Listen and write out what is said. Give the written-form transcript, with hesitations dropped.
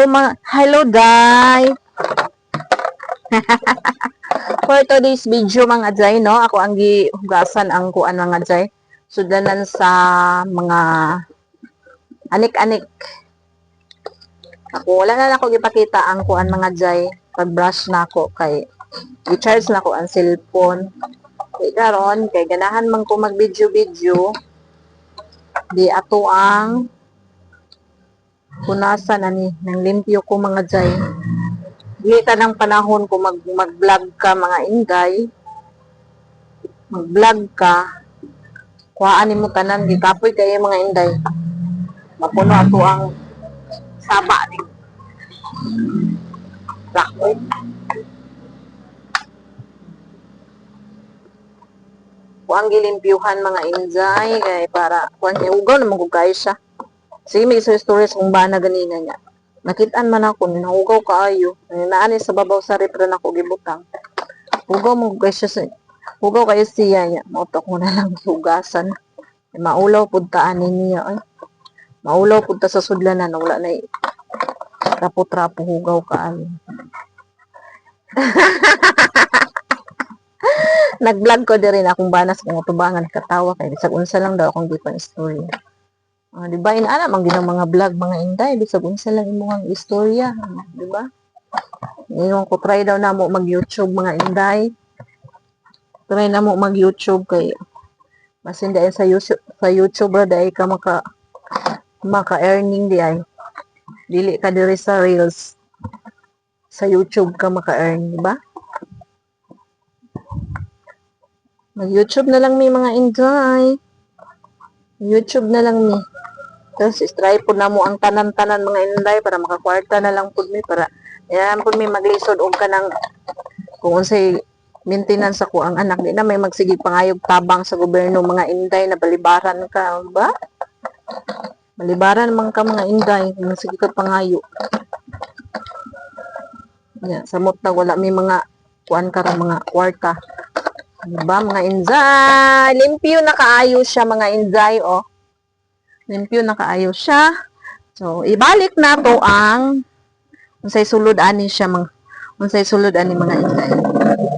Hello guys. For today's video mga jay, no, ako ang gihugasan ang kuan mga jay. Sudanan sa mga anik-anik. Ako wala na ako gipakita ang kuan mga jay. Pag-brush na ako kay i-charge na ako ang cellphone. Kay karon kay ganahan man ko mag-video-video. Di ato ang punasan ani nang limpyo ko mga jay. Di tanang panahon ko mag-vlog ka mga inday. Mag-vlog ka. Kuhaan mo tanan gikapoy kay mga inday. Mapuno ato ang saba ni. Lakoy. Kuang gilimpyuhan mga inday kay para kuan kay ugaw na magugay siya. Sige may stories kung ba na ganina niya. Nakitaan man ako, nahugaw kaayo. Naani sa babaw sa repro na ako gibutang. Hugaw mo siya sa hugaw kayo siya niya. Mautok mo na lang hugasan. Maulaw puntaan niya. Ay. Maulaw punta sa sudlanan. Wala na trapo-trapo hugaw kaayo. Nag-vlog ko din akong banas kung utubangan katawa kay bisag unsa lang daw akong gipan story. Di ba inaana man ginang mga vlog mga inday bisag unsa lang imong istorya, di ba? Ngayon ko try daw na mo mag-YouTube mga inday. Try na mo mag-YouTube kay mas hindi sa YouTube ra dai ka maka-earning di ay. Dili ka diri sa Reels. Sa YouTube ka maka-earn, di ba? Mag-YouTube na lang mi mga inday. YouTube na lang mi. Tapos try po na mo ang tanan-tanan mga inday para makakwarta na lang po mi para yan po mi maglisod og kanang kung unsay maintenance ako ang anak di na may magsigig pangayog tabang sa gobyerno mga inday na balibaran ka ba? Balibaran man ka mga inday kung sige ka pangayo. Ya, samot na wala may mga kuan karang mga kwarta. Diba mga inday? Limpyo na kaayo siya mga inday oh. Limpyo na kaayo siya. So, ibalik na to ang unsay sulod ani siya unsay sulod ani mga inday.